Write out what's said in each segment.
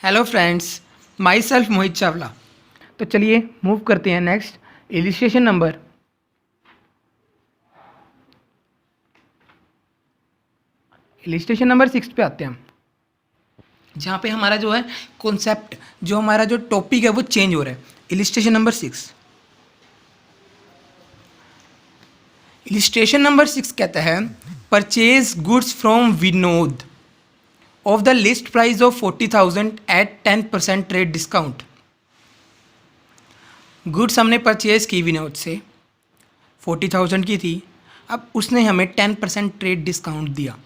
Hello friends, my self Mohit Chawla. तो चलिए move करते हैं नेक्स्ट इलिस्ट्रेशन नंबर 6 पे आते हैं हम, जहाँ पे हमारा जो है कॉन्सेप्ट, जो हमारा जो टॉपिक है वो चेंज हो रहा है। इलिस्ट्रेशन नंबर 6, कहता है purchase goods from Vinod of the list price of 40,000 at 10% trade discount. Goods हमने परचेज की विनोद से, 40,000 की थी। अब उसने हमें 10% ट्रेड डिस्काउंट दिया।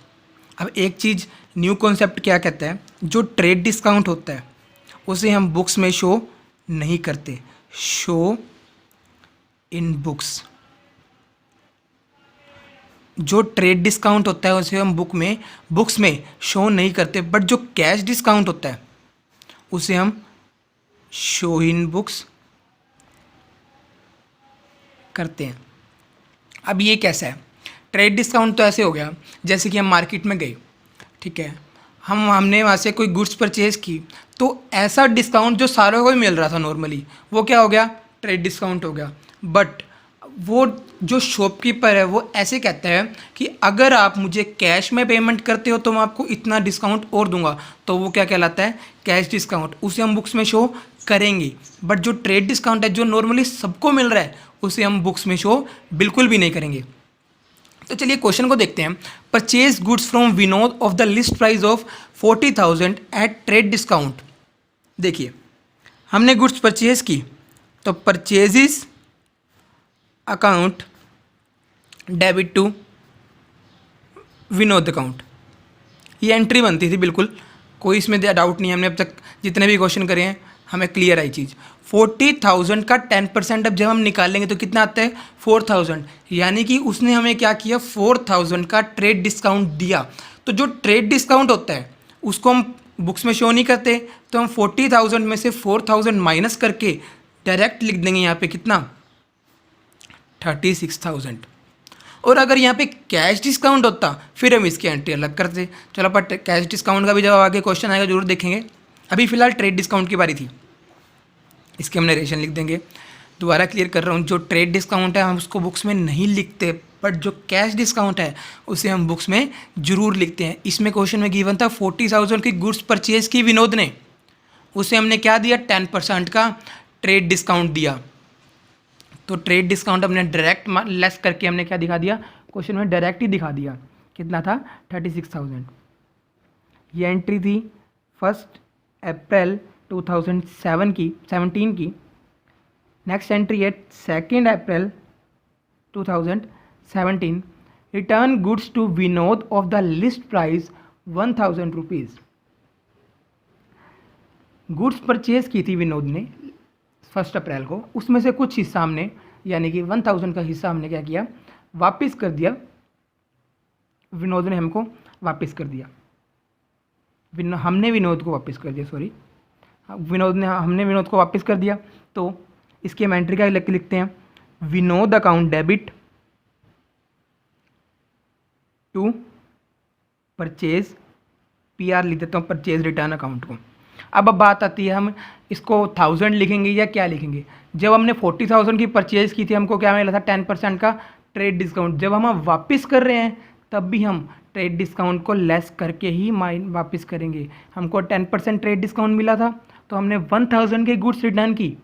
अब एक चीज़, न्यू कॉन्सेप्ट क्या कहता है, जो ट्रेड डिस्काउंट होता है उसे हम बुक्स में शो नहीं करते, शो इन बुक्स। जो ट्रेड डिस्काउंट होता है उसे हम बुक्स में शो नहीं करते, बट जो कैश डिस्काउंट होता है उसे हम शो इन बुक्स करते हैं। अब ये कैसा है, ट्रेड डिस्काउंट तो ऐसे हो गया जैसे कि हम मार्केट में गए, ठीक है, हमने वहाँ से कोई गुड्स परचेज़ की, तो ऐसा डिस्काउंट जो सारों को ही मिल रहा था नॉर्मली, वो क्या हो गया, ट्रेड डिस्काउंट हो गया। बट वो जो शॉपकीपर है वो ऐसे कहता है कि अगर आप मुझे कैश में पेमेंट करते हो तो मैं आपको इतना डिस्काउंट और दूंगा, तो वो क्या कहलाता है, कैश डिस्काउंट। उसे हम बुक्स में शो करेंगे। बट जो ट्रेड डिस्काउंट है, जो नॉर्मली सबको मिल रहा है, उसे हम बुक्स में शो बिल्कुल भी नहीं करेंगे। तो चलिए क्वेश्चन को देखते हैं। Purchase goods from Vinod of the list price of 40,000 at trade discount. देखिए, हमने गुड्स परचेज की, तो purchases account debit to Vinod account, ये एंट्री बनती थी बिल्कुल, कोई इसमें डाउट नहीं है। हमने अब तक जितने भी क्वेश्चन करे हैं हमें क्लियर आई चीज़। 40,000 का 10% अब जब हम निकालेंगे तो कितना आता है, 4,000। यानी कि उसने हमें क्या किया, 4,000 का ट्रेड डिस्काउंट दिया। तो जो ट्रेड डिस्काउंट होता है उसको हम बुक्स में शो नहीं करते, तो हम 40,000 में से 4,000 माइनस करके डायरेक्ट लिख देंगे यहाँ पे कितना, 36,000। और अगर यहाँ पे कैश डिस्काउंट होता फिर हम इसकी एंट्री अलग करते। चलो, बट कैश डिस्काउंट का भी जब आगे क्वेश्चन आएगा जरूर देखेंगे। अभी फिलहाल ट्रेड डिस्काउंट की बारी थी, इसके हम नरेशन लिख देंगे। दोबारा क्लियर कर रहा हूँ, जो ट्रेड डिस्काउंट है हम उसको बुक्स में नहीं लिखते, बट जो कैश डिस्काउंट है उसे हम बुक्स में जरूर लिखते हैं। इसमें क्वेश्चन में गिवन था 40,000 की गुड्स परचेज की विनोद ने, उसे हमने क्या दिया, 10% का ट्रेड डिस्काउंट दिया। तो ट्रेड डिस्काउंट हमने डायरेक्ट लेस करके हमने क्या दिखा दिया, क्वेश्चन में डायरेक्ट ही दिखा दिया। कितना था, 36,000। ये एंट्री थी 1 अप्रैल 2017 की। नेक्स्ट एंट्री है 2 April 2017। Return goods to Vinod of the list price 1,000 rupees. Goods purchase की थी विनोद ने 1 अप्रैल को, उसमें से कुछ हिस्सा हमने, यानी कि 1,000 का हिस्सा हमने क्या किया, वापस कर दिया। विनोद ने हमको वापस कर दिया, हमने विनोद को वापस कर दिया, सॉरी, हमने विनोद को वापस कर दिया। तो इसकी हम एंट्री क्या लिखते हैं, Vinod account debit to purchase, PR लिख देता हूँ, परचेज रिटर्न अकाउंट को। अब बात आती है, हम इसको 1000 लिखेंगे या क्या लिखेंगे। जब हमने 40,000 की परचेज की थी, हमको क्या मिला था, 10% का ट्रेड डिस्काउंट। जब हम वापस कर रहे हैं तब भी हम ट्रेड डिस्काउंट को लेस करके ही वापस करेंगे। हमको 10% ट्रेड डिस्काउंट मिला था, तो हमने 1,000 की गुड्स रिटर्न की,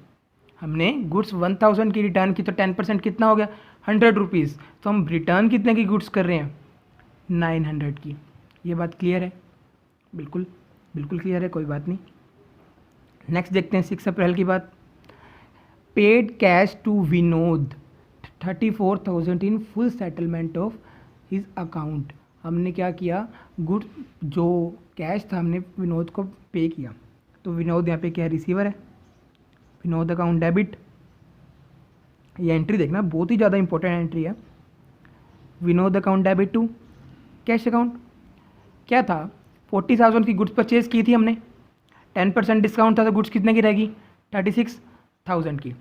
हमने गुड्स 1,000 की रिटर्न की, तो 10% कितना हो गया, 100 रुपीज़। तो हम रिटर्न कितने की गुड्स कर रहे हैं, 900 की। ये बात क्लियर है, बिल्कुल बिल्कुल क्लियर है, कोई बात नहीं। नेक्स्ट देखते हैं 6 अप्रैल की बात। Paid cash to Vinod 34,000 in full settlement of his account. हमने क्या किया, गुड जो कैश था हमने विनोद को पे किया। तो विनोद यहाँ पे क्या है, रिसीवर है, विनोद अकाउंट डेबिट। ये एंट्री देखना, बहुत ही ज़्यादा इंपॉर्टेंट एंट्री है। Vinod account debit to cash account. क्या था, 40,000 की गुड्स परचेज की थी हमने, 10% डिस्काउंट था, तो गुड्स कितने की रहेगी, 36,000 की।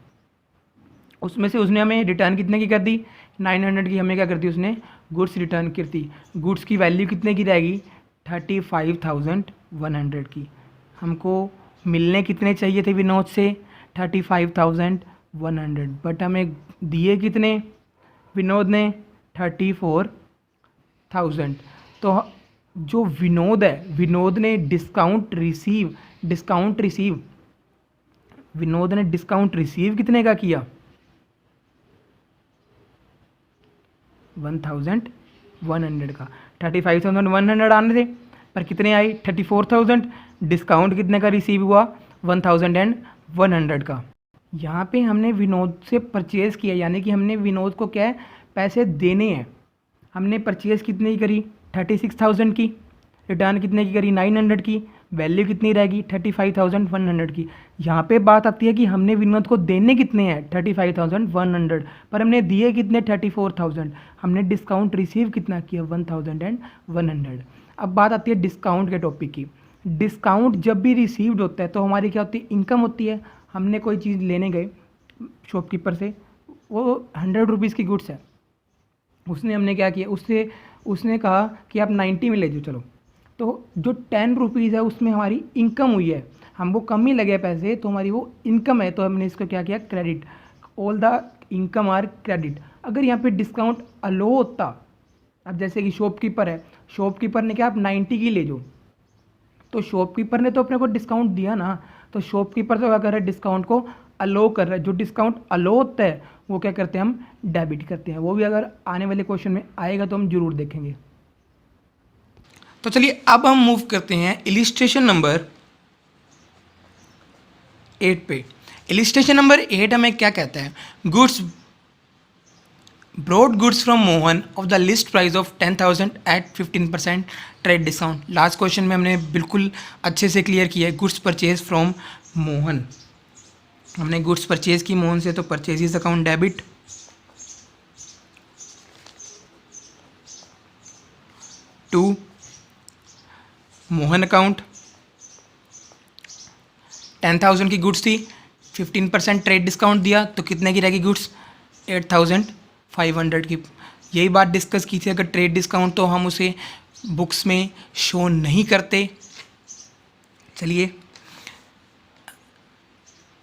उसमें से उसने हमें रिटर्न कितने की कर दी, 900 की। हमें क्या कर दी, उसने गुड्स रिटर्न कर दी। गुड्स की वैल्यू कितने की रहेगी, 35,100 की। हमको मिलने कितने चाहिए थे विनोद से 35,100, बट हमें दिए कितने विनोद ने 34,000। तो जो विनोद है, विनोद ने विनोद ने डिस्काउंट रिसीव कितने का किया 1,100 का। 35,100 आने थे पर कितने आई 34,000। डिस्काउंट कितने का रिसीव हुआ 1,100 का। यहाँ पे हमने विनोद से परचेज़ किया, यानी कि हमने विनोद को क्या है पैसे देने हैं। हमने परचेज़ कितने की करी 36,000 की, रिटर्न कितने की करी 900 की, वैल्यू कितनी रहेगी 35,100 की। यहाँ पे बात आती है कि हमने विनोद को देने कितने हैं 35,100, पर हमने दिए कितने 34,000। हमने डिस्काउंट रिसीव कितना किया 1,100। अब बात आती है डिस्काउंट के टॉपिक की। डिस्काउंट जब भी रिसीव्ड होता है तो हमारी क्या होती है इनकम होती है। हमने कोई चीज़ लेने गए शॉपकीपर से, वो 100 रुपीज़ की गुड्स है, उसने हमने क्या किया उसने कहा कि आप 90 में ले जाओ चलो, तो जो 10 रुपीज़ है उसमें हमारी इनकम हुई है, हमको कम ही लगे पैसे तो हमारी वो इनकम है, तो हमने इसको क्या किया credit. All the income are credit. अगर यहाँ पे डिस्काउंट अलो होता, अब जैसे कि शॉपकीपर है, शॉपकीपर ने क्या आप 90 की ले जाओ, तो शॉपकीपर ने तो अपने को डिस्काउंट दिया ना, तो शॉपकीपर तो क्या कर रहा है डिस्काउंट को अलो कर रहा है। जो डिस्काउंट अलो होता है वो क्या करते हैं हम डेबिट करते हैं। वो भी अगर आने वाले क्वेश्चन में आएगा तो हम जरूर देखेंगे। तो चलिए अब हम मूव करते हैं इलिस्ट्रेशन नंबर 8 पे। इलिस्ट्रेशन नंबर 8 हमें क्या कहता है, goods brought goods from Mohan of the list price of 10,000 at 15% trade discount. Last question में हमने बिल्कुल अच्छे से क्लियर किया है, गुड्स परचेज फ्रॉम मोहन। हमने गुड्स परचेज की मोहन से, तो purchases account debit, to Mohan account 10,000 की गुड्स थी, 15% ट्रेड डिस्काउंट दिया तो कितने की रहेगी गुड्स 8,500 की। यही बात डिस्कस की थी, अगर ट्रेड डिस्काउंट तो हम उसे बुक्स में शो नहीं करते। चलिए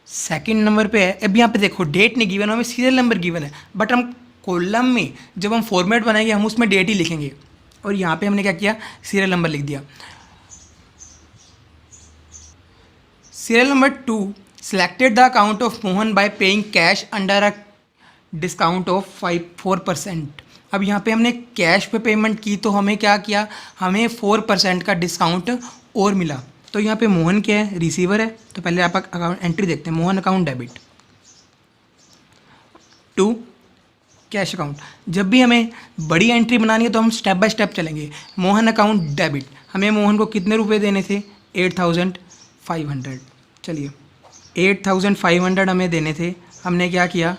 सेकंड नंबर पे है। अब यहाँ पे देखो डेट नहीं गिवन, हमें सीरियल नंबर गिवन है, बट हम कॉलम में जब हम फॉर्मेट बनाएंगे हम उसमें डेट ही लिखेंगे, और यहाँ पे हमने क्या किया सीरियल नंबर लिख दिया। Serial number 2, selected the account of Mohan by paying cash under a discount of 4%। अब यहाँ पे हमने कैश पे पेमेंट की तो हमें क्या किया, हमें 4% का डिस्काउंट और मिला। तो यहाँ पे मोहन क्या है रिसीवर है, तो पहले आप अकाउंट एंट्री देखते हैं, Mohan account debit, to cash account. जब भी हमें बड़ी एंट्री बनानी है तो हम स्टेप बाय स्टेप चलेंगे। मोहन अकाउंट डेबिट, हमें मोहन को कितने रुपए देने थे 8,500। चलिए 8,500 हमें देने थे, हमने क्या किया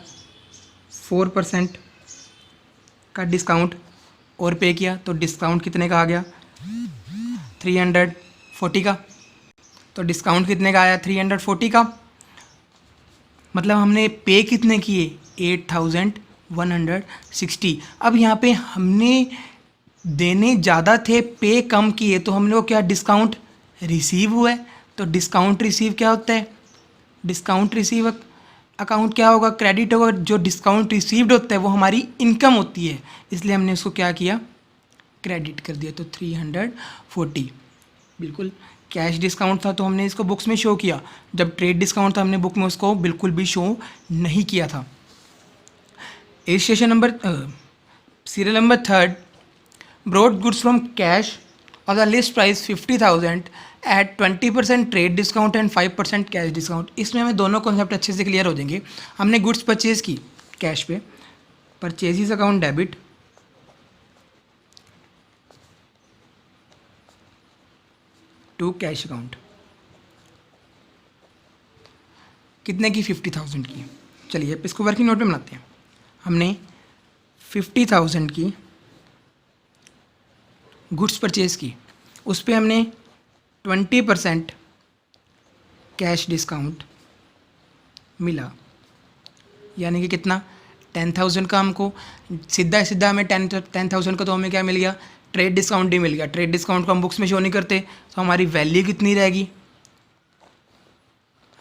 4% का डिस्काउंट और पे किया, तो डिस्काउंट कितने का आ गया 340 का। तो डिस्काउंट कितने का आया 340 का, मतलब हमने पे कितने किए 8,160। अब यहाँ पे हमने देने ज़्यादा थे पे कम किए, तो हमने वो क्या डिस्काउंट रिसीव हुआ है। तो डिस्काउंट रिसीव क्या होता है, डिस्काउंट रिसीव अकाउंट क्या होगा क्रेडिट होगा। जो डिस्काउंट रिसीव्ड होता है वो हमारी इनकम होती है, इसलिए हमने उसको क्या किया क्रेडिट कर दिया। तो 340 बिल्कुल कैश डिस्काउंट था तो हमने इसको बुक्स में शो किया, जब ट्रेड डिस्काउंट था हमने बुक में उसको बिल्कुल भी शो नहीं किया था। Registration number serial number 3, bought goods from cash और the list price 50,000 at 20% trade discount and 5% cash discount. इसमें हमें दोनों कॉन्सेप्ट अच्छे से क्लियर हो जाएंगे। हमने गुड्स परचेज की कैश पे, purchases account debit, to cash account, कितने की 50,000 की। चलिए अब इसको वर्किंग नोट में बनाते हैं। हमने 50,000 की गुड्स परचेज की, उस पर हमने 20% कैश डिस्काउंट मिला, यानी कि कितना 10,000 का हमको सीधा सीधा हमें 10,000 का तो हमें क्या मिल गया ट्रेड डिस्काउंट ही मिल गया। ट्रेड डिस्काउंट को हम बुक्स में शो नहीं करते, तो हमारी वैल्यू कितनी रहेगी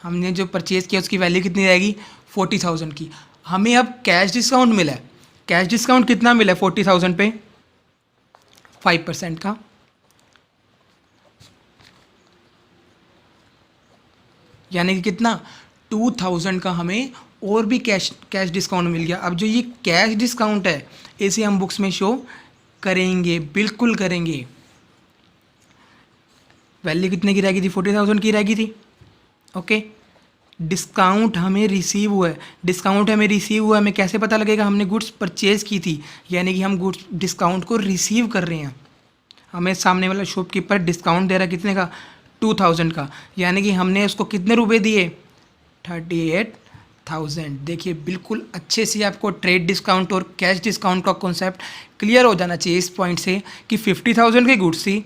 हमने जो परचेज़ किया उसकी वैल्यू कितनी रहेगी 40,000 की। हमें अब कैश डिस्काउंट मिला है। कैश डिस्काउंट कितना मिला है 40,000 पे? 5% का। यानी कि कितना 2,000 का हमें और भी कैश डिस्काउंट मिल गया। अब जो ये कैश डिस्काउंट है इसे हम बुक्स में शो करेंगे, बिल्कुल करेंगे। वैल्यू कितने की रहेगी थी? 40,000 की रहेगी थी। ओके, डिस्काउंट हमें रिसीव हुआ है। डिस्काउंट हमें रिसीव हुआ है, हमें कैसे पता लगेगा? हमने गुड्स परचेज़ की थी, यानी कि हम गुड्स डिस्काउंट को रिसीव कर रहे हैं। हमें सामने वाला शॉपकीपर डिस्काउंट दे रहा है कितने का? 2,000 का। यानी कि हमने उसको कितने रुपए दिए? 38,000। देखिए बिल्कुल अच्छे से आपको ट्रेड डिस्काउंट और कैश डिस्काउंट का कॉन्सेप्ट क्लियर हो जाना चाहिए इस पॉइंट से कि 50,000 की गुड्स थी,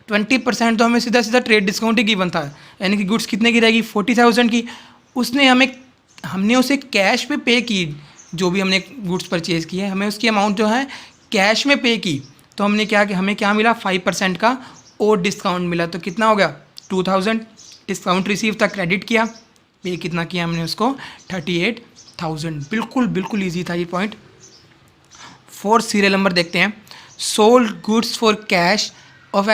20% तो हमें सीधा सीधा ट्रेड डिस्काउंट ही गिवन था। यानी कि गुड्स कितने की रहेगी? 40,000 की। हमने उसे कैश में पे की। जो भी हमने गुड्स परचेज़ की है हमें उसकी अमाउंट जो है कैश में पे की। तो हमने क्या कि हमें क्या मिला? 5% का और डिस्काउंट मिला। तो कितना हो गया? 2,000 डिस्काउंट रिसीव था, क्रेडिट किया, पे कितना किया हमने उसको? 38,000। बिल्कुल बिल्कुल ईजी था ये पॉइंट। 4 सीरियल नंबर देखते हैं। Sold goods for cash of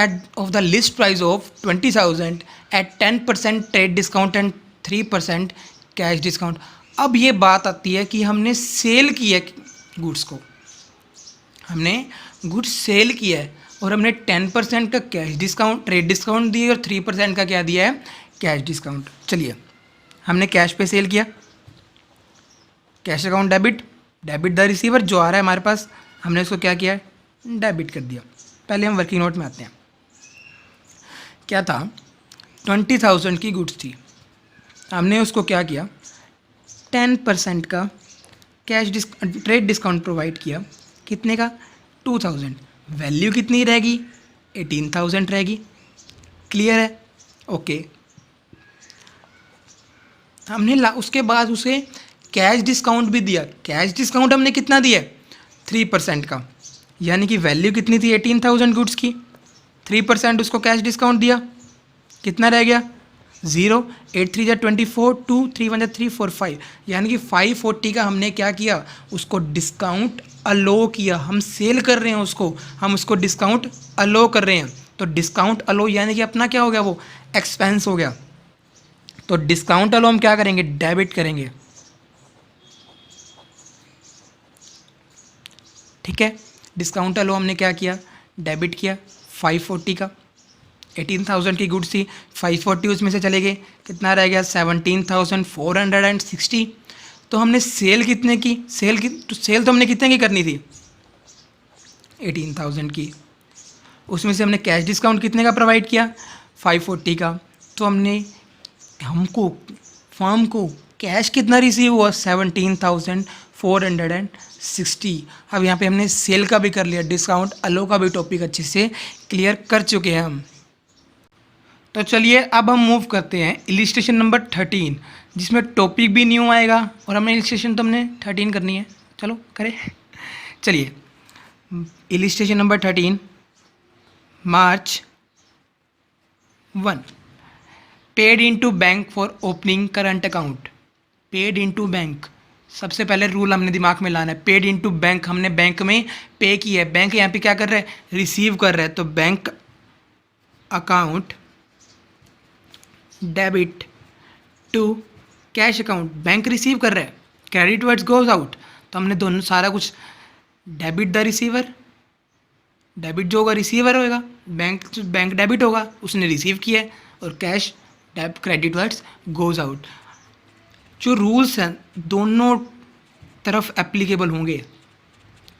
the list price of 20,000 at 10% trade discount and 3% cash discount. अब ये बात आती है कि हमने सेल किया गुड्स को, हमने गुड्स सेल किया है और हमने 10% का कैश डिस्काउंट ट्रेड डिस्काउंट दिए और 3% का क्या दिया है? Cash discount. चलिए, हमने कैश पे सेल किया, cash account debit the receiver जो आ रहा है हमारे पास, हमने उसको क्या किया? डेबिट कर दिया। पहले हम वर्किंग नोट में आते हैं। क्या था? 20,000 की गुड्स थी, हमने उसको क्या किया? 10% का ट्रेड डिस्काउंट प्रोवाइड किया। कितने का? 2,000। वैल्यू कितनी रहेगी? 18,000 रहेगी। क्लियर है? ओके। हमने उसके बाद उसे कैश डिस्काउंट भी दिया। कैश डिस्काउंट हमने कितना दिया? 3% का। यानी कि वैल्यू कितनी थी 18,000 गुड्स की? 3% उसको कैश डिस्काउंट दिया, कितना रह गया? 0। 8 3 जा 24, 2 3 1 जा 3 4 5। यानी कि 540 का हमने क्या किया? उसको डिस्काउंट अलो किया। हम सेल कर रहे हैं उसको, हम उसको डिस्काउंट अलो कर रहे हैं। तो डिस्काउंट अलो यानी कि अपना क्या हो गया? वो एक्सपेंस हो गया। तो डिस्काउंट अलो हम क्या करेंगे? डेबिट करेंगे। ठीक है, डिस्काउंट अलो हमने क्या किया? डेबिट किया। 540 का 18,000 की गुड्स थी, 540 उसमें से चले गए, कितना रह गया? 17,460। तो हमने सेल कितने की? सेल तो हमने कितने की करनी थी? 18,000 की। उसमें से हमने कैश डिस्काउंट कितने का प्रोवाइड किया? 540 का। तो हमको फर्म को कैश कितना रिसीव हुआ? 17,460। अब यहाँ पे हमने सेल का भी कर लिया, डिस्काउंट अलो का भी टॉपिक अच्छे से क्लियर कर चुके हैं हम। तो चलिए अब हम मूव करते हैं इलिस्ट्रेशन नंबर 13, जिसमें टॉपिक भी न्यू आएगा और हमने इलिस्ट्रेशन तो हमने 13 करनी है। चलो करें। चलिए, illustration number 13, March 1। Paid into bank for opening current account. Paid into bank, सबसे पहले रूल हमने दिमाग में लाना है। पेड इनटू बैंक, हमने बैंक में पे किया है। बैंक यहाँ पे क्या कर रहा है? रिसीव कर रहा है। तो bank account debit to cash account, bank receive कर रहा है, क्रेडिट वर्ड्स गोज आउट। तो हमने दोनों सारा कुछ डेबिट द रिसीवर, डेबिट जो होगा रिसीवर होगा, बैंक डेबिट होगा, उसने रिसीव किया है, और cash credit words goes out. जो रूल्स हैं दोनों तरफ एप्लीकेबल होंगे।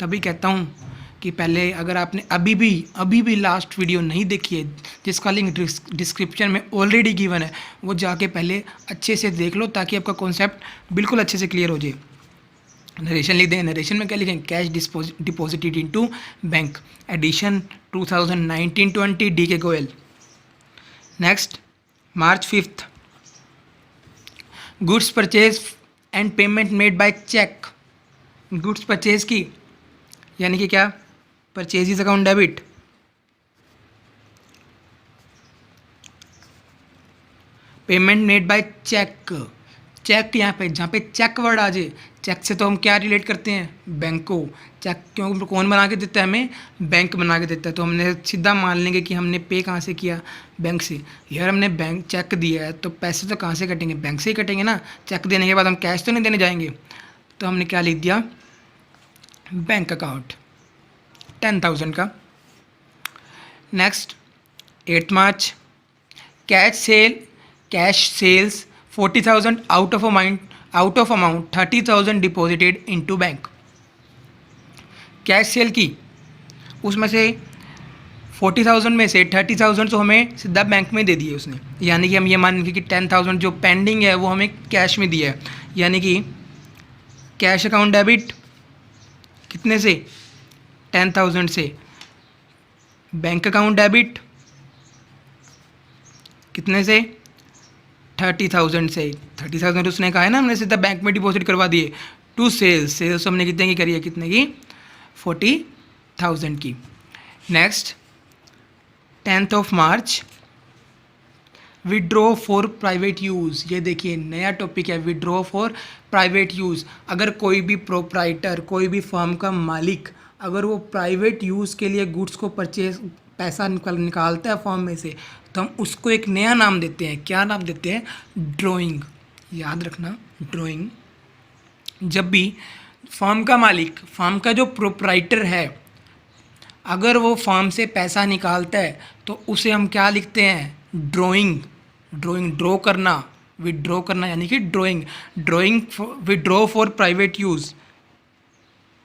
तभी कहता हूँ कि पहले अगर आपने अभी भी लास्ट वीडियो नहीं देखी है, जिसका लिंक डिस्क्रिप्शन में ऑलरेडी गिवन है, वो जाके पहले अच्छे से देख लो ताकि आपका कॉन्सेप्ट बिल्कुल अच्छे से क्लियर हो जाए। नरेशन लिख दें। नरेशन में क्या लिखें? Cash deposited into bank, edition 2019-20 D K Goyal. Next, March 5, goods purchase and payment made by cheque. Goods purchase की यानी कि क्या? Purchases account debit, payment made by cheque, cheque यहाँ पे जहाँ पे चेक वर्ड आ जाए, चेक से तो हम क्या रिलेट करते हैं, बैंक को। चेक क्यों कौन बना के देता है हमें, बैंक बना के देता है। तो हमने सीधा मान लेंगे कि हमने पे कहाँ से किया, बैंक से। यार हमने बैंक चेक दिया है तो पैसे तो कहाँ से कटेंगे, बैंक से ही कटेंगे ना। चेक देने के बाद हम कैश तो नहीं देने जाएंगे। तो हमने क्या लिख दिया, बैंक अकाउंट 10,000 का। Next 8 March, cash sales 40,000 out of amount 30,000 deposited into bank. Cash sale की, उसमें से 40,000 में से 30,000 तो हमें सीधा बैंक में दे दिए उसने। यानी कि हम ये मान लेंगे कि 10,000 जो पेंडिंग है वो हमें कैश में दिया है। यानी कि कैश अकाउंट डेबिट कितने से, 10,000 से। बैंक अकाउंट डेबिट कितने से, 30,000 से। 30,000 उसने कहा है ना, हमने सीधा बैंक में डिपॉजिट करवा दिए। टू सेल्स हमने कितने की करी है, कितने की, 40,000 की। Next 10th March, withdraw for private use. ये देखिए नया टॉपिक है, विड्रॉ फॉर प्राइवेट यूज़। अगर कोई भी प्रोप्राइटर, कोई भी फर्म का मालिक, अगर वो प्राइवेट यूज़ के लिए गुड्स को परचेज पैसा निकालता है फर्म में से, तो हम उसको एक नया नाम देते हैं। क्या नाम देते हैं, ड्राइंग। याद रखना, ड्राइंग। जब भी फर्म का मालिक, फर्म का जो प्रोप्राइटर है, अगर वो फर्म से पैसा निकालता है तो उसे हम क्या लिखते हैं, ड्राइंग। ड्रॉ करना, विड्रॉ करना, यानी कि drawing withdraw for private use.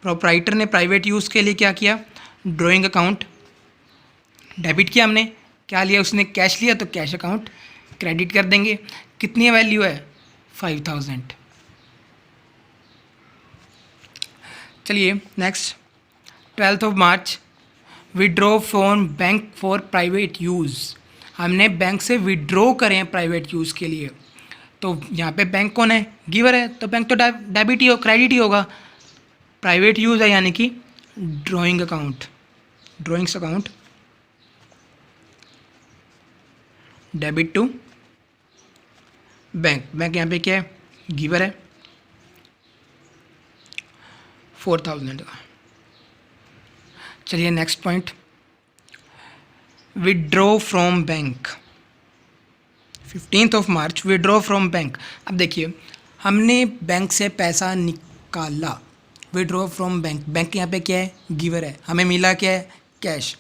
Proprietor ने प्राइवेट यूज़ के लिए क्या किया, ड्राइंग अकाउंट डेबिट किया। हमने क्या लिया, उसने कैश लिया तो कैश अकाउंट क्रेडिट कर देंगे। कितनी वैल्यू है, 5,000। चलिए next 12th March, withdraw from bank for private use. हमने बैंक से विड्रॉ करें प्राइवेट यूज़ के लिए। तो यहाँ पे बैंक कौन है, गिवर है, तो बैंक तो डेबिट ही हो, क्रेडिट ही होगा। प्राइवेट यूज़ है यानी कि drawing account, drawings account debit to bank. Bank यहाँ पे क्या है, गिवर है, 4,000 का। चलिए next point, withdraw from bank. 15th March, withdraw from bank. अब देखिए हमने बैंक से पैसा निकाला, विड्रॉ फ्रॉम बैंक। बैंक यहाँ पे क्या है, गिवर है, हमें मिला क्या है, cash.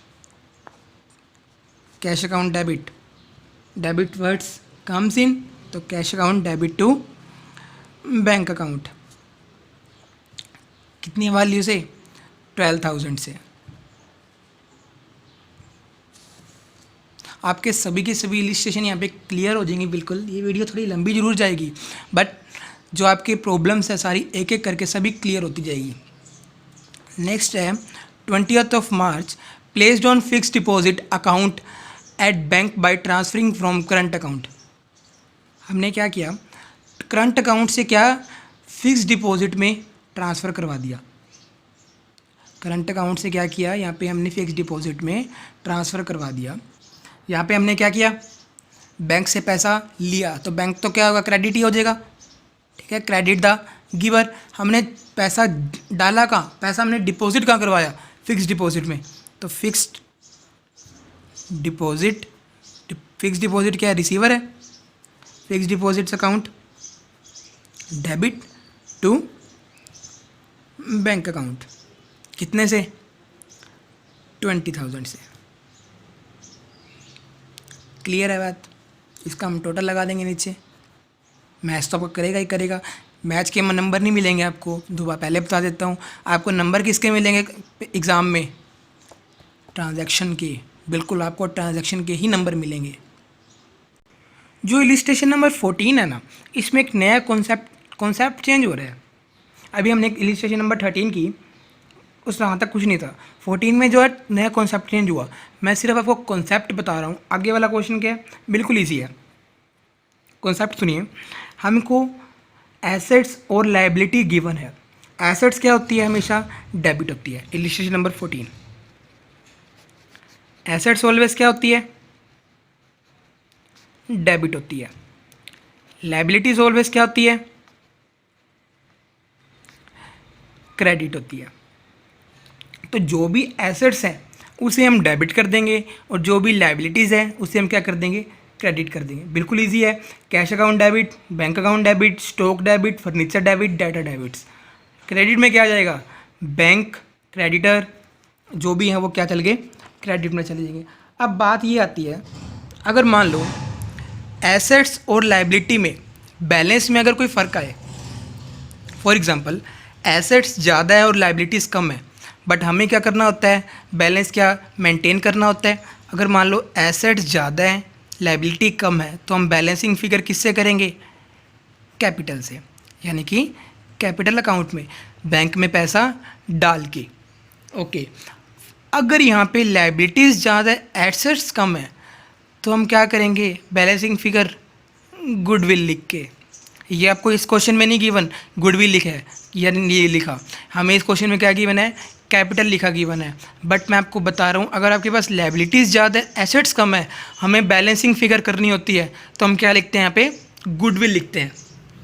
Cash account debit, debit words comes in, तो cash account debit to bank account. कितनी वैल्यू से, 12,000 से। आपके सभी के सभी इलिस्ट्रेशन यहाँ पे क्लियर हो जाएंगे बिल्कुल। ये वीडियो थोड़ी लंबी जरूर जाएगी, बट जो आपके प्रॉब्लम्स है सारी एक एक करके सभी क्लियर होती जाएगी। नेक्स्ट है 20th March, placed on fixed deposit account at bank by transferring from current account. हमने क्या किया, करंट अकाउंट से क्या, फिक्स्ड डिपॉजिट में ट्रांसफ़र करवा दिया। करंट अकाउंट से क्या किया, यहाँ पे हमने फिक्स्ड डिपॉजिट में ट्रांसफ़र करवा दिया। यहाँ पे हमने क्या किया, बैंक से पैसा लिया तो बैंक तो क्या होगा, क्रेडिट ही हो जाएगा। ठीक है, क्रेडिट द गिवर। हमने पैसा डाला कहाँ, पैसा हमने डिपॉजिट कहाँ करवाया, फिक्स्ड डिपॉजिट में। तो फिक्स्ड डिपॉजिट, फिक्स्ड डिपॉजिट क्या है, रिसीवर है। Fixed deposits account debit to bank account. कितने से, 20,000 से। क्लियर है बात। इसका हम टोटल लगा देंगे नीचे। मैच तो आपको करेगा ही करेगा। मैच के नंबर नहीं मिलेंगे आपको, दोबारा पहले बता देता हूँ। आपको नंबर किसके मिलेंगे एग्ज़ाम में, ट्रांजैक्शन के। बिल्कुल आपको ट्रांजैक्शन के ही नंबर मिलेंगे। जो इलिस्ट्रेशन नंबर 14 है ना, इसमें एक नया कॉन्सेप्ट चेंज हो रहा है। अभी हमने इलिस्ट्रेशन नंबर 13 की, उस वहाँ तक कुछ नहीं था। 14 में जो है नया कॉन्सेप्ट चेंज हुआ। मैं सिर्फ आपको कॉन्सेप्ट बता रहा हूँ। आगे वाला क्वेश्चन क्या है, बिल्कुल ईजी है। कॉन्सेप्ट सुनिए, हमको एसेट्स और लायबिलिटी गिवन है। एसेट्स क्या होती है, हमेशा डेबिट होती है। इलिस्ट्रेशन नंबर 14, एसेट्स ऑलवेज क्या होती है, डेबिट होती है। लायबिलिटीज ऑलवेज क्या होती है, क्रेडिट होती है। तो जो भी एसेट्स हैं उसे हम डेबिट कर देंगे और जो भी लायबिलिटीज़ है उसे हम क्या कर देंगे, क्रेडिट कर देंगे। बिल्कुल इजी है। Cash account debit, bank account debit, stock debit, furniture debit, data debits. Credit में क्या आ जाएगा, बैंक, क्रेडिटर जो भी हैं वो क्या चल गए, क्रेडिट में चले जाएंगे। अब बात ये आती है, अगर मान लो एसेट्स और लायबिलिटी में बैलेंस में अगर कोई फ़र्क आए, फॉर एग्जांपल एसेट्स ज़्यादा है और लायबिलिटीज़ कम है, बट हमें क्या करना होता है, बैलेंस क्या मेंटेन करना होता है। अगर मान लो एसेट्स ज़्यादा है लायबिलिटी कम है तो हम बैलेंसिंग फिगर किससे करेंगे, कैपिटल से, यानी कि कैपिटल अकाउंट में बैंक में पैसा डाल के। ओके, अगर यहाँ पे लायबिलिटीज़ ज़्यादा है एसेट्स कम है तो हम क्या करेंगे, बैलेंसिंग फिगर गुडविल लिख के। ये आपको इस क्वेश्चन में नहीं गिवन गुडविल लिखा है या ये लिखा, हमें इस क्वेश्चन में क्या गिवन है, कैपिटल लिखा गिवन है। बट मैं आपको बता रहा हूँ अगर आपके पास लायबिलिटीज़ ज़्यादा है एसेट्स कम है, हमें बैलेंसिंग फिगर करनी होती है तो हम क्या लिखते हैं, यहाँ पे गुडविल लिखते हैं।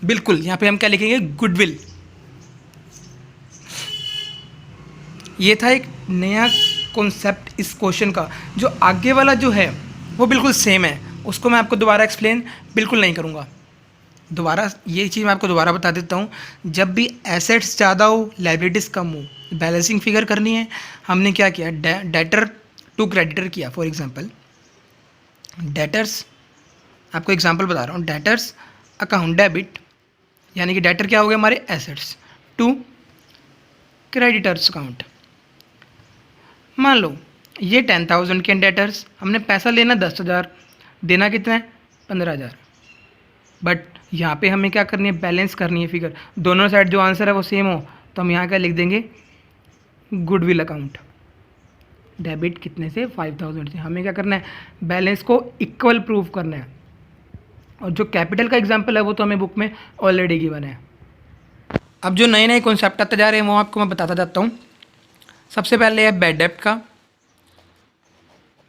बिल्कुल यहाँ पे हम क्या लिखेंगे, गुडविल। ये था एक नया कॉन्सेप्ट इस क्वेश्चन का। जो आगे वाला जो है वो बिल्कुल सेम है, उसको मैं आपको दोबारा एक्सप्लेन बिल्कुल नहीं करूँगा। दोबारा ये चीज़ मैं आपको दोबारा बता देता हूँ, जब भी एसेट्स ज़्यादा हो लायबिलिटीज़ कम हो, बैलेंसिंग फिगर करनी है, हमने क्या किया, डेटर टू क्रेडिटर किया। फॉर एग्जांपल डेटर्स, आपको एग्जांपल बता रहा हूँ, डेटर्स अकाउंट डेबिट, यानी कि डेटर क्या हो गया हमारे एसेट्स, टू क्रेडिटर्स अकाउंट। मान लो ये 10,000 के डेटर्स, हमने पैसा लेना 10,000, देना कितना है 15,000, बट यहाँ पे हमें क्या करनी है, बैलेंस करनी है फिगर, दोनों साइड जो आंसर है वो सेम हो तो हम यहाँ क्या लिख देंगे, गुडविल अकाउंट डेबिट कितने से, 5,000 से। हमें क्या करना है, बैलेंस को इक्वल प्रूव करना है। और जो कैपिटल का एग्जांपल है वो तो हमें बुक में ऑलरेडी गिवन है। अब जो नए नए कॉन्सेप्ट आते जा रहे हैं वो आपको मैं बताता जाता हूँ। सबसे पहले है बैड डेप्ट का।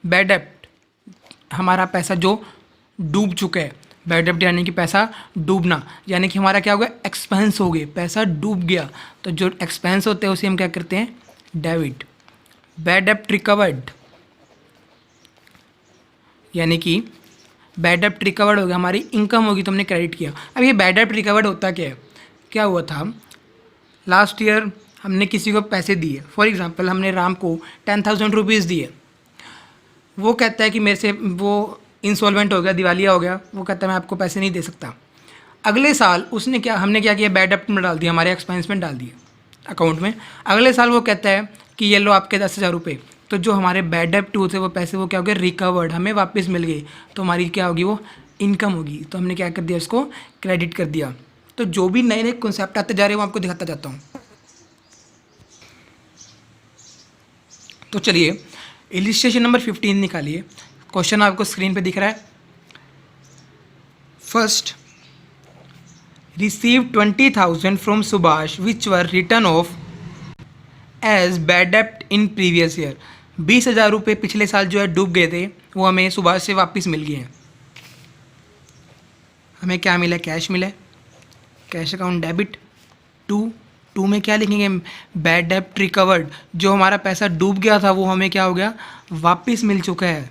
बैड डेप्ट हमारा पैसा जो डूब चुका है, बैड डेप्ट यानी कि पैसा डूबना, यानी कि हमारा क्या हो गया, एक्सपेंस हो गया, पैसा डूब गया। तो जो एक्सपेंस होते हैं उसे हम क्या करते हैं, डेबिट। बैड डेप्ट रिकवर्ड, यानी कि बैड डेप्ट रिकवर्ड हो गया, हमारी इनकम होगी तो हमने क्रेडिट किया। अब ये बैड डेप्ट रिकवर्ड होता क्या है, क्या हुआ था, लास्ट ईयर हमने किसी को पैसे दिए, फॉर एग्जांपल हमने राम को 10,000 रुपीज़ दिए, वो कहता है कि मेरे से वो इंसॉल्वेंट हो गया, दिवालिया हो गया, वो कहता है मैं आपको पैसे नहीं दे सकता। अगले साल उसने क्या, हमने क्या किया, बैड डेप्ट में डाल दिया, हमारे एक्सपेंस में डाल दिया अकाउंट में। अगले साल वो कहता है कि ये लो आपके 10,000 रुपये, तो जो हमारे बैड डेप्ट हुए थे वो पैसे वो क्या हो गए, रिकवर्ड, हमें वापस मिल गए, तो हमारी क्या होगी, वो इनकम होगी, तो हमने क्या कर दिया, उसको क्रेडिट कर दिया। तो जो भी नए नए कॉन्सेप्ट आते जा रहे हैं वो आपको दिखाता जाता हूँ। तो चलिए इलिस्ट्रेशन नंबर 15 निकालिए। क्वेश्चन आपको स्क्रीन पे दिख रहा है। First, receive 20,000 from Subhash which were return of as bad डेप्ट इन प्रीवियस ईयर। 20,000 रुपये पिछले साल जो है डूब गए थे, वो हमें सुभाष से वापस मिल गए हैं। हमें क्या मिला, कैश मिला, कैश अकाउंट डेबिट। टू में क्या लिखेंगे, बैड डेप्ट रिकवर्ड, जो हमारा पैसा डूब गया था वो हमें क्या हो गया, वापस मिल चुका है।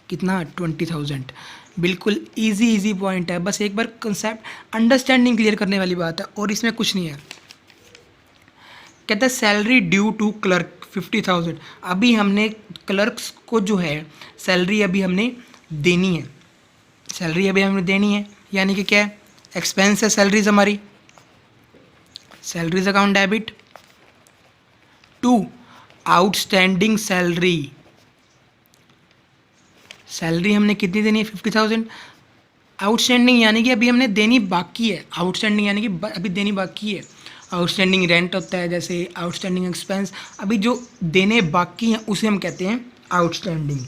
कितना, 20,000। बिल्कुल इजी पॉइंट है, बस एक बार कंसेप्ट अंडरस्टैंडिंग क्लियर करने वाली बात है और इसमें कुछ नहीं है। कहता है सैलरी ड्यू टू क्लर्क 50,000। अभी हमने क्लर्क्स को जो है सैलरी अभी हमने देनी है, सैलरी अभी हमें देनी है, यानी कि क्या है, एक्सपेंस है सैलरीज हमारी, salaries account debit. To, outstanding salary, salary हमने कितनी देनी है, 50,000। आउटस्टैंडिंग यानी कि अभी हमने देनी बाकी है, आउटस्टैंडिंग यानी कि अभी देनी बाकी है। आउटस्टैंडिंग रेंट होता है, जैसे आउटस्टैंडिंग एक्सपेंस, अभी जो देने बाकी हैं उसे हम कहते हैं outstanding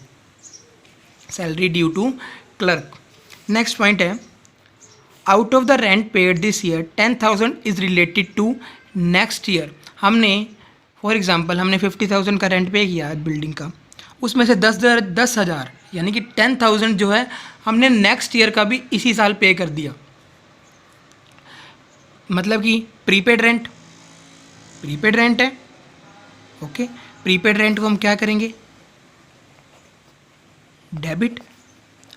salary due to clerk. Next point है, out of the rent paid this year 10,000 is related to next year. हमने फॉर एग्जांपल हमने 50,000 का रेंट पे किया बिल्डिंग का, उसमें से 10,000 यानी कि 10,000 जो है हमने नेक्स्ट ईयर का भी इसी साल पे कर दिया। मतलब कि प्रीपेड रेंट है। ओके, प्रीपेड रेंट को हम क्या करेंगे, डेबिट।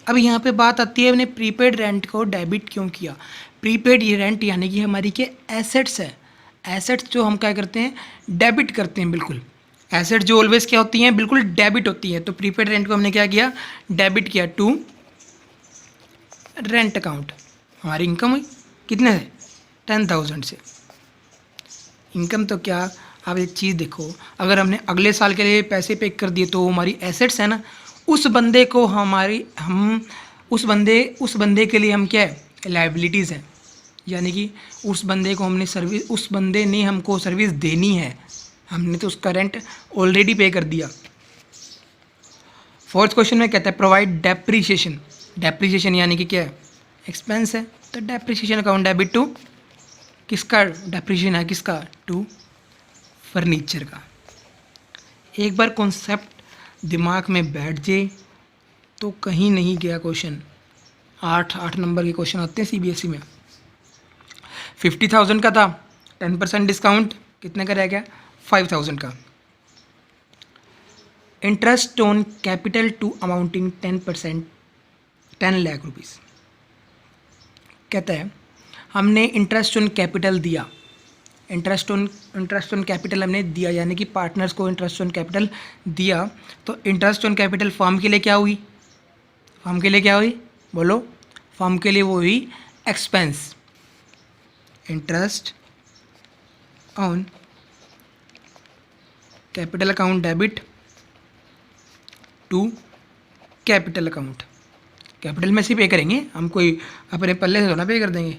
अब यहाँ पे बात आती है हमने प्रीपेड रेंट को डेबिट क्यों किया। प्रीपेड ये रेंट यानी कि हमारी के एसेट्स है, एसेट्स जो हम क्या करते हैं, डेबिट करते हैं। बिल्कुल एसेट जो ऑलवेज क्या होती हैं, बिल्कुल डेबिट होती है। तो प्रीपेड रेंट को हमने क्या किया, डेबिट किया टू रेंट अकाउंट। हमारी इनकम हुई कितने से, 10,000 से। इनकम तो क्या, आप एक चीज़ देखो, अगर हमने अगले साल के लिए पैसे पे कर दिए तो हमारी एसेट्स है ना, उस बंदे को हम उस बंदे के लिए हम क्या है, लायबिलिटीज़ हैं। यानी कि उस बंदे को उस बंदे ने हमको सर्विस देनी है, हमने तो उसका रेंट ऑलरेडी पे कर दिया। फोर्थ क्वेश्चन में कहता है प्रोवाइड डेप्रीशिएशन यानी कि क्या है, एक्सपेंस है। तो डेप्रीशिएशन अकाउंट डेबिट टू किसका डेप्रीशिएशन है, किसका, टू फर्नीचर का। एक बार कॉन्सेप्ट दिमाग में बैठ जाए तो कहीं नहीं गया क्वेश्चन। 8 नंबर के क्वेश्चन आते हैं सीबीएसई में। 50,000 का था, 10% डिस्काउंट कितने का रह गया, 5,000 का। Interest on capital to amounting 10%, 10 lakh rupees. कहता है हमने इंटरेस्ट ऑन कैपिटल दिया, इंटरेस्ट ऑन कैपिटल हमने दिया, यानी कि पार्टनर्स को इंटरेस्ट ऑन कैपिटल दिया। तो इंटरेस्ट ऑन कैपिटल फर्म के लिए क्या हुई, बोलो, फर्म के लिए वो हुई expense. Interest on capital account debit to capital account. Capital में से पे करेंगे हम, कोई अपने पल्ले से थोड़ा पे कर देंगे।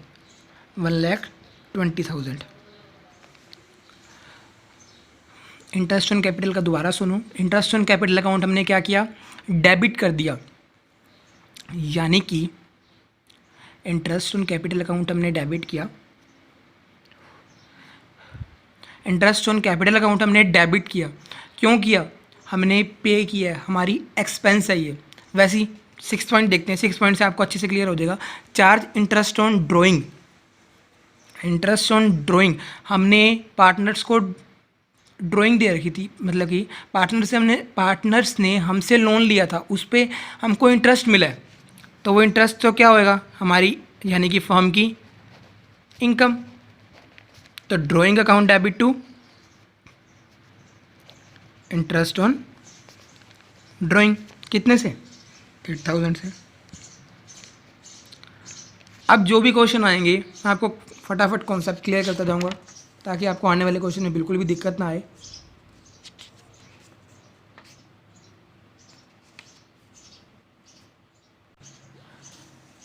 1,20,000। इंटरेस्ट ऑन कैपिटल का दोबारा सुनो, इंटरेस्ट ऑन कैपिटल अकाउंट हमने क्या किया, डेबिट कर दिया। यानी कि इंटरेस्ट ऑन कैपिटल अकाउंट हमने डेबिट किया, इंटरेस्ट ऑन कैपिटल अकाउंट हमने डेबिट किया। क्यों किया, हमने पे किया है, हमारी एक्सपेंस है ये। वैसे ही 6 पॉइंट देखते हैं, 6 पॉइंट से आपको अच्छे से क्लियर हो जाएगा। Charge interest on drawing, interest on drawing हमने पार्टनर्स को ड्राइंग दे रखी थी, मतलब कि पार्टनर्स ने हमसे लोन लिया था, उस पर हमको इंटरेस्ट मिला है। तो वो इंटरेस्ट तो क्या होएगा, हमारी यानी कि फर्म की इनकम। तो drawing account debit to interest on drawing, कितने से, 8,000 से। अब जो भी क्वेश्चन आएंगे मैं आपको फटाफट कॉन्सेप्ट क्लियर करता जाऊंगा, ताकि आपको आने वाले क्वेश्चन में बिल्कुल भी दिक्कत ना आए।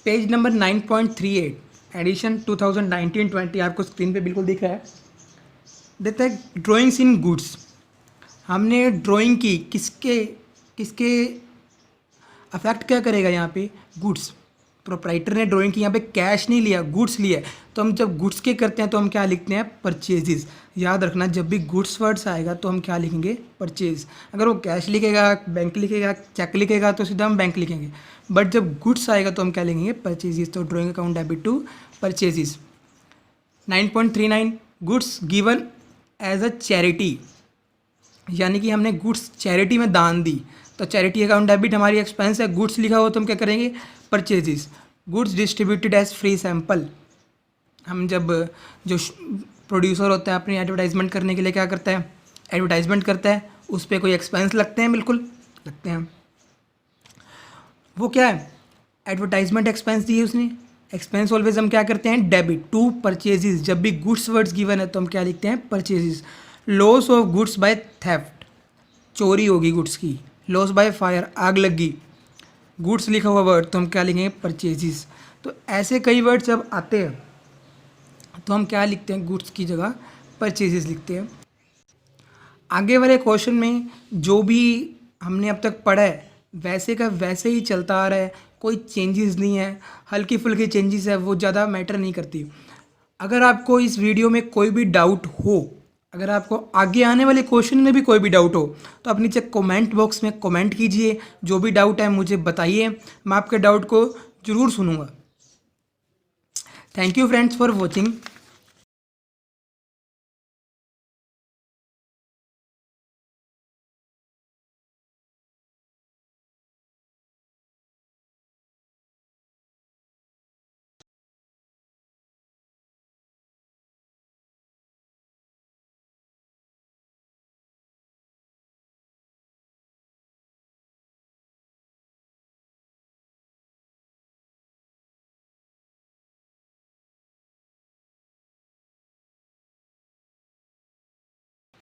पेज नंबर 9.38 एडिशन 2019-20 आपको स्क्रीन पे बिल्कुल दिख रहा है। देता है ड्राइंग्स इन गुड्स। हमने ड्राइंग की किसके अफेक्ट क्या करेगा यहाँ पे, गुड्स। प्रोप्राइटर ने ड्राइंग की, यहाँ पे कैश नहीं लिया, गुड्स लिया। तो हम जब गुड्स के करते हैं तो हम क्या लिखते हैं, परचेजेस। याद रखना, जब भी गुड्स वर्ड्स आएगा तो हम क्या लिखेंगे, परचेज। अगर वो कैश लिखेगा, बैंक लिखेगा, चेक लिखेगा तो सीधा हम बैंक लिखेंगे। बट जब गुड्स आएगा तो हम क्या लिखेंगे, परचेजेस। तो drawing account debit to purchases. 9.39 goods given as a charity, यानी कि हमने गुड्स चैरिटी में दान दी। तो चैरिटी अकाउंट डेबिट हमारी एक्सपेंस है, गुड्स लिखा हो तो हम क्या करेंगे, purchases. Goods distributed as free sample, हम जब जो प्रोड्यूसर होता है अपनी एडवर्टाइजमेंट करने के लिए क्या करता है, एडवर्टाइजमेंट करता है, उस पर कोई एक्सपेंस लगते हैं, बिल्कुल लगते हैं। वो क्या है, एडवर्टाइजमेंट एक्सपेंस दी है उसने। एक्सपेंस ऑलवेज हम क्या करते हैं, डेबिट टू परचेजेस। जब भी गुड्स वर्ड्स गिवन है तो हम क्या लिखते हैं, purchases. Loss of goods by theft, चोरी होगी गुड्स की। लॉस बाय फायर, आग लगी। गुड्स लिखा हुआ वर्ड तो हम क्या लिखेंगे, परचेजेस। तो ऐसे कई वर्ड जब आते हैं तो हम क्या लिखते हैं, गुड्स की जगह परचेजेस लिखते हैं। आगे वाले क्वेश्चन में जो भी हमने अब तक पढ़ा है वैसे का वैसे ही चलता आ रहा है, कोई चेंजेस नहीं है। हल्की फुल्की चेंजेस है, वो ज़्यादा मैटर नहीं करती। अगर आपको इस वीडियो में कोई भी डाउट हो अगर आपको आगे आने वाले क्वेश्चन में भी कोई भी डाउट हो तो आप नीचे कमेंट बॉक्स में कमेंट कीजिए, जो भी डाउट है मुझे बताइए, मैं आपके डाउट को ज़रूर सुनूंगा। Thank you friends for watching.